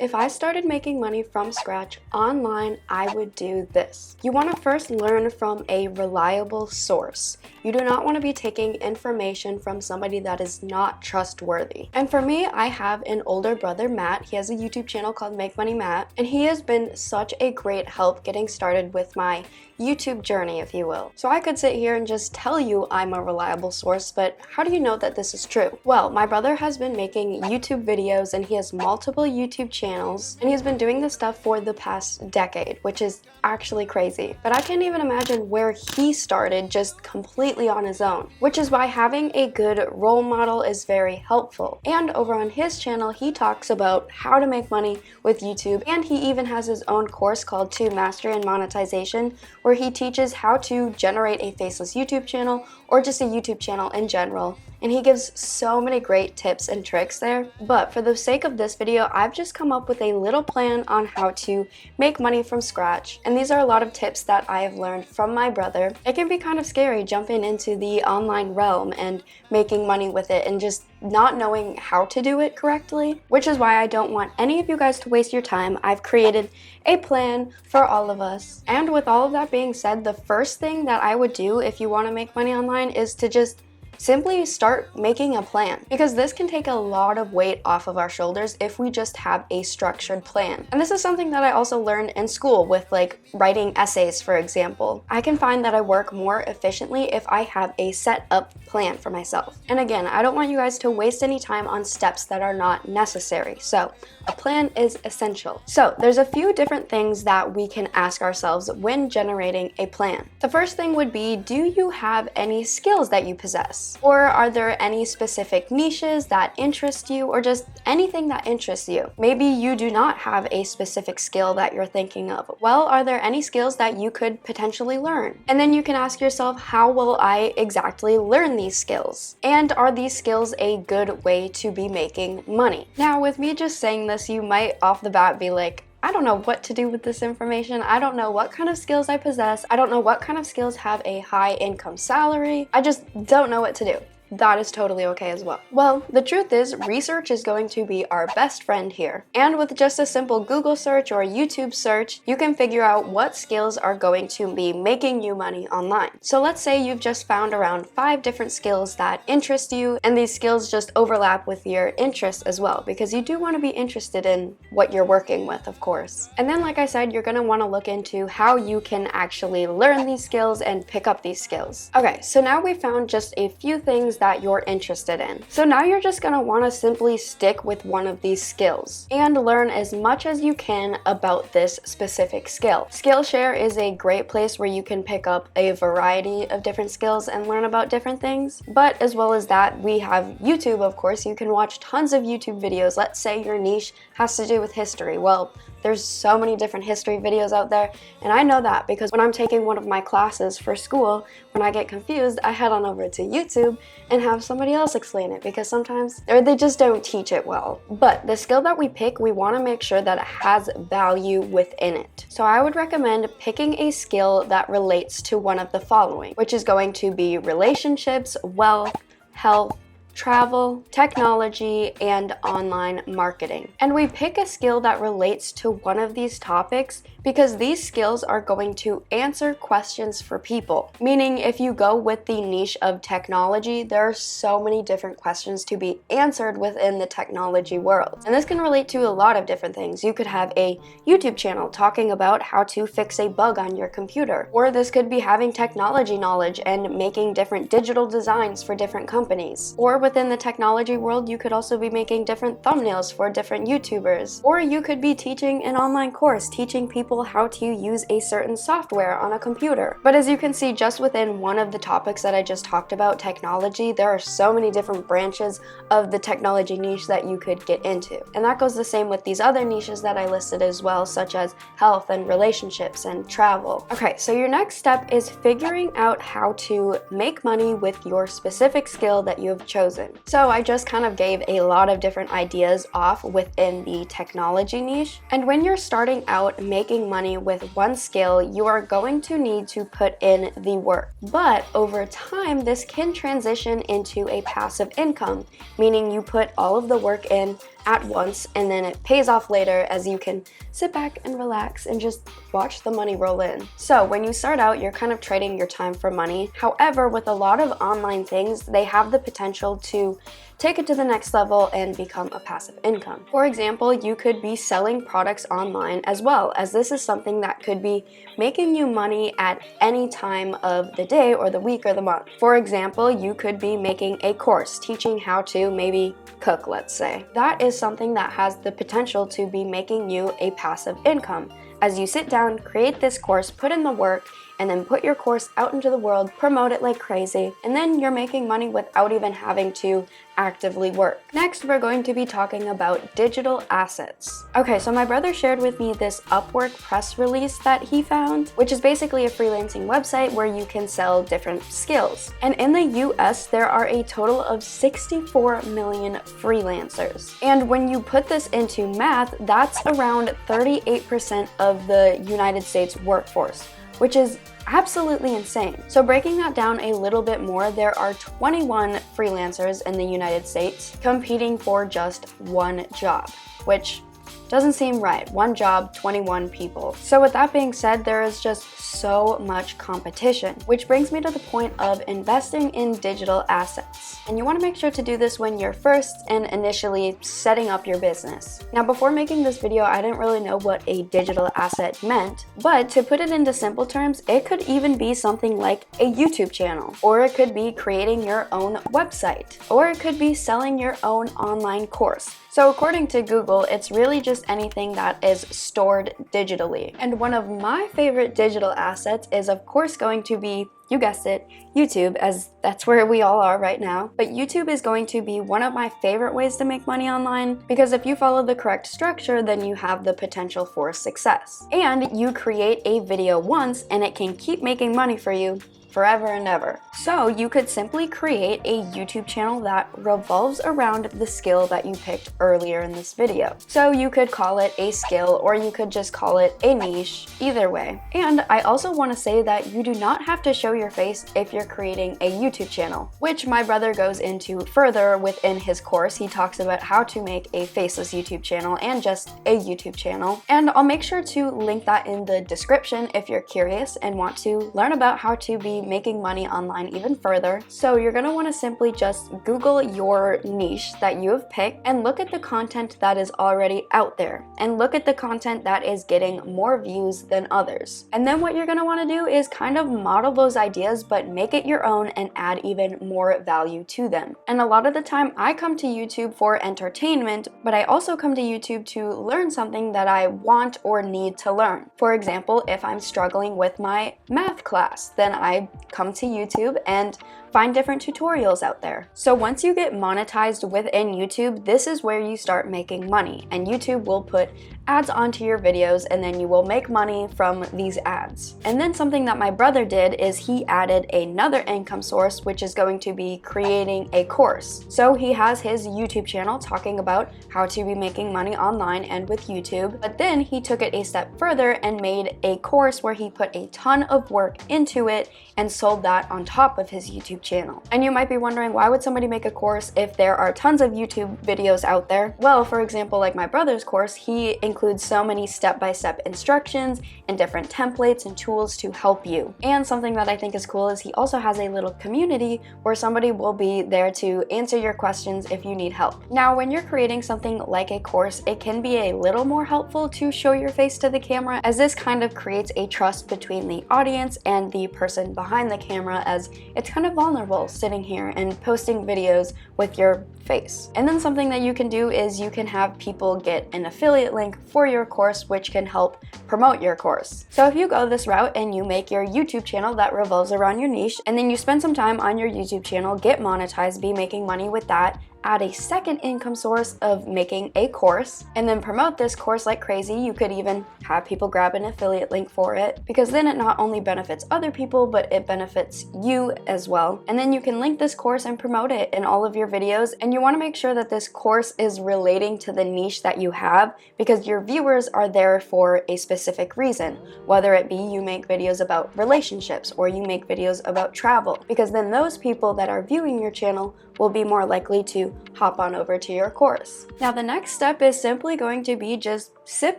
If I started making money from scratch online, I would do this. You want to first learn from a reliable source. You do not want to be taking information from somebody that is not trustworthy. And for me, I have an older brother, Matt. He has a YouTube channel called Make Money Matt, and he has been such a great help getting started with my YouTube journey, if you will. So I could sit here and just tell you I'm a reliable source, but how do you know that this is true? Well, my brother has been making YouTube videos and he has multiple YouTube channels, and he's been doing this stuff for the past decade, which is actually crazy. But I can't even imagine where he started just completely on his own, which is why having a good role model is very helpful. And over on his channel, he talks about how to make money with YouTube, and he even has his own course called To Mastery and Monetization, where he teaches how to generate a faceless YouTube channel or just a YouTube channel in general. And he gives so many great tips and tricks there. But for the sake of this video, I've just come up with a little plan on how to make money from scratch. And these are a lot of tips that I have learned from my brother. It can be kind of scary jumping into the online realm and making money with it and just not knowing how to do it correctly, which is why I don't want any of you guys to waste your time. I've created a plan for all of us. And with all of that being said, the first thing that I would do if you want to make money online is to just simply start making a plan, because this can take a lot of weight off of our shoulders if we just have a structured plan. And this is something that I also learned in school with like writing essays, for example. I can find that I work more efficiently if I have a set up plan for myself. And again, I don't want you guys to waste any time on steps that are not necessary. So a plan is essential. So there's a few different things that we can ask ourselves when generating a plan. The first thing would be, do you have any skills that you possess? Or are there any specific niches that interest you, or just anything that interests you? Maybe you do not have a specific skill that you're thinking of. Well, are there any skills that you could potentially learn? And then you can ask yourself, how will I exactly learn these skills? And are these skills a good way to be making money? Now, with me just saying this, you might off the bat be like, I don't know what to do with this information. I don't know what kind of skills I possess. I don't know what kind of skills have a high income salary. I just don't know what to do. That is totally okay as well. Well, the truth is, research is going to be our best friend here. And with just a simple Google search or YouTube search, you can figure out what skills are going to be making you money online. So let's say you've just found around 5 different skills that interest you, and these skills just overlap with your interests as well, because you do want to be interested in what you're working with, of course. And then, like I said, you're going to want to look into how you can actually learn these skills and pick up these skills. Okay, so now we found just a few things that you're interested in. So now you're just gonna wanna simply stick with one of these skills and learn as much as you can about this specific skill. Skillshare is a great place where you can pick up a variety of different skills and learn about different things. But as well as that, we have YouTube, of course. You can watch tons of YouTube videos. Let's say your niche has to do with history. Well, there's so many different history videos out there, and I know that because when I'm taking one of my classes for school, when I get confused, I head on over to YouTube and have somebody else explain it, because sometimes they just don't teach it well. But the skill that we pick, we want to make sure that it has value within it. So I would recommend picking a skill that relates to one of the following, which is going to be relationships, wealth, health, travel, technology, and online marketing. And we pick a skill that relates to one of these topics because these skills are going to answer questions for people. Meaning, if you go with the niche of technology, there are so many different questions to be answered within the technology world. And this can relate to a lot of different things. You could have a YouTube channel talking about how to fix a bug on your computer. Or this could be having technology knowledge and making different digital designs for different companies. Or within the technology world, you could also be making different thumbnails for different YouTubers. Or you could be teaching an online course, teaching people how to use a certain software on a computer. But as you can see, just within one of the topics that I just talked about, technology, there are so many different branches of the technology niche that you could get into. And that goes the same with these other niches that I listed as well, such as health and relationships and travel. Okay, so your next step is figuring out how to make money with your specific skill that you have chosen. So I just kind of gave a lot of different ideas off within the technology niche. And when you're starting out making money with one skill, you are going to need to put in the work. But over time, this can transition into a passive income, meaning you put all of the work in, at once, and then it pays off later as you can sit back and relax and just watch the money roll in. So when you start out, you're kind of trading your time for money. However, with a lot of online things, they have the potential to take it to the next level and become a passive income. For example, you could be selling products online as well, as this is something that could be making you money at any time of the day or the week or the month. For example, you could be making a course teaching how to maybe cook, let's say. That is something that has the potential to be making you a passive income. As you sit down, create this course, put in the work, and then put your course out into the world, promote it like crazy, and then you're making money without even having to actively work. Next, we're going to be talking about digital assets. Okay, so my brother shared with me this Upwork press release that he found, which is basically a freelancing website where you can sell different skills. And in the US, there are a total of 64 million freelancers. And when you put this into math, that's around 38% of the United States workforce, which is absolutely insane. So breaking that down a little bit more, there are 21 freelancers in the United States competing for just one job, which doesn't seem right. One job, 21 people. So with that being said, there is just so much competition, which brings me to the point of investing in digital assets. And you want to make sure to do this when you're first and initially setting up your business. Now, before making this video, I didn't really know what a digital asset meant, but to put it into simple terms, it could even be something like a YouTube channel, or it could be creating your own website, or it could be selling your own online course. So according to Google, it's really just anything that is stored digitally. And one of my favorite digital assets is of course going to be, you guessed it, YouTube, as that's where we all are right now. But YouTube is going to be one of my favorite ways to make money online, because if you follow the correct structure, then you have the potential for success. And you create a video once and it can keep making money for you forever and ever. So you could simply create a YouTube channel that revolves around the skill that you picked earlier in this video. So you could call it a skill, or you could just call it a niche, either way. And I also want to say that you do not have to show your face if you're creating a YouTube channel, which my brother goes into further within his course. He talks about how to make a faceless YouTube channel and just a YouTube channel. And I'll make sure to link that in the description if you're curious and want to learn about how to be making money online even further. So you're going to want to simply just Google your niche that you have picked and look at the content that is already out there, and look at the content that is getting more views than others. And then what you're going to want to do is kind of model those ideas, but make it your own and add even more value to them. And a lot of the time I come to YouTube for entertainment, but I also come to YouTube to learn something that I want or need to learn. For example, if I'm struggling with my math class, then I come to YouTube and find different tutorials out there. So once you get monetized within YouTube, this is where you start making money, and YouTube will put ads onto your videos and then you will make money from these ads. And then something that my brother did is he added another income source, which is going to be creating a course. So he has his YouTube channel talking about how to be making money online and with YouTube, but then he took it a step further and made a course where he put a ton of work into it and sold that on top of his YouTube channel. And you might be wondering, why would somebody make a course if there are tons of YouTube videos out there? Well, for example, like my brother's course, he includes so many step-by-step instructions and different templates and tools to help you. And something that I think is cool is he also has a little community where somebody will be there to answer your questions if you need help. Now, when you're creating something like a course, it can be a little more helpful to show your face to the camera, as this kind of creates a trust between the audience and the person behind the camera, as it's kind of vulnerable sitting here and posting videos with your face. And then something that you can do is you can have people get an affiliate link for your course, which can help promote your course. So if you go this route and you make your YouTube channel that revolves around your niche, and then you spend some time on your YouTube channel, get monetized, be making money with that, add a second income source of making a course, and then promote this course like crazy. You could even have people grab an affiliate link for it, because then it not only benefits other people, but it benefits you as well. And then you can link this course and promote it in all of your videos, and And you want to make sure that this course is relating to the niche that you have, because your viewers are there for a specific reason, whether it be you make videos about relationships or you make videos about travel, because then those people that are viewing your channel will be more likely to hop on over to your course. Now the next step is simply going to be just sit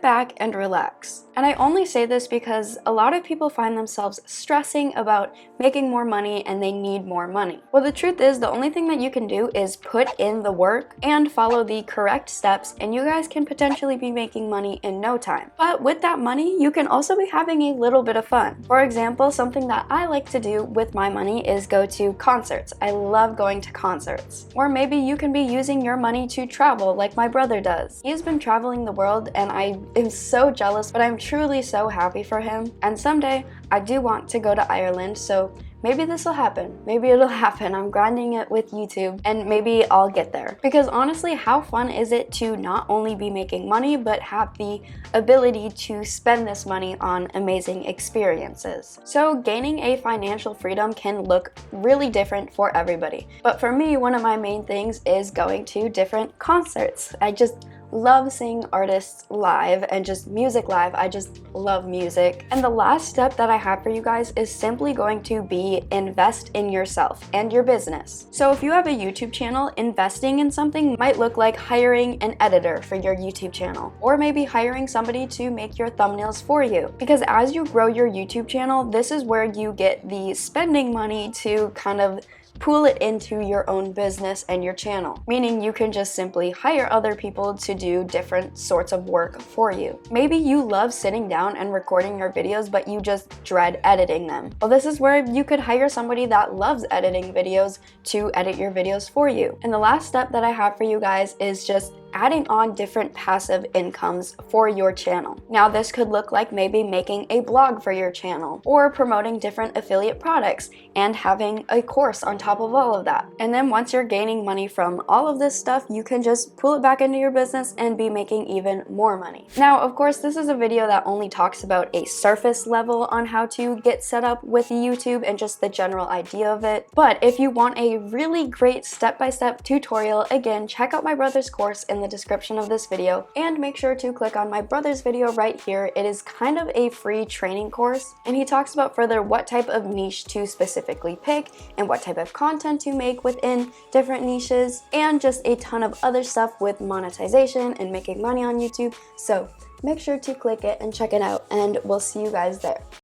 back and relax. And I only say this because a lot of people find themselves stressing about making more money and they need more money. Well, the truth is the only thing that you can do is put in the work and follow the correct steps, and you guys can potentially be making money in no time. But with that money, you can also be having a little bit of fun. For example, something that I like to do with my money is go to concerts. I love going to concerts. Or maybe you can be using your money to travel like my brother does. He's been traveling the world and I am so jealous, but I'm truly so happy for him. And someday I do want to go to Ireland, so maybe this will happen. Maybe it'll happen. I'm grinding it with YouTube and maybe I'll get there. Because honestly, how fun is it to not only be making money, but have the ability to spend this money on amazing experiences? So gaining a financial freedom can look really different for everybody. But for me, one of my main things is going to different concerts. I just love seeing artists live and just music live. I just love music. And the last step that I have for you guys is simply going to be invest in yourself and your business. So if you have a YouTube channel, investing in something might look like hiring an editor for your YouTube channel, or maybe hiring somebody to make your thumbnails for you. Because as you grow your YouTube channel, this is where you get the spending money to kind of pool it into your own business and your channel, meaning you can just simply hire other people to do different sorts of work for you. Maybe you love sitting down and recording your videos, but you just dread editing them. Well, this is where you could hire somebody that loves editing videos to edit your videos for you. And the last step that I have for you guys is just adding on different passive incomes for your channel. Now this could look like maybe making a blog for your channel, or promoting different affiliate products and having a course on top of all of that. And then once you're gaining money from all of this stuff, you can just pull it back into your business and be making even more money. Now, of course, this is a video that only talks about a surface level on how to get set up with YouTube and just the general idea of it. But if you want a really great step-by-step tutorial, again, check out my brother's course in the description of this video, and make sure to click on my brother's video right here. It is kind of a free training course, and he talks about further what type of niche to specifically pick and what type of content to make within different niches, and just a ton of other stuff with monetization and making money on YouTube. So make sure to click it and check it out, and we'll see you guys there.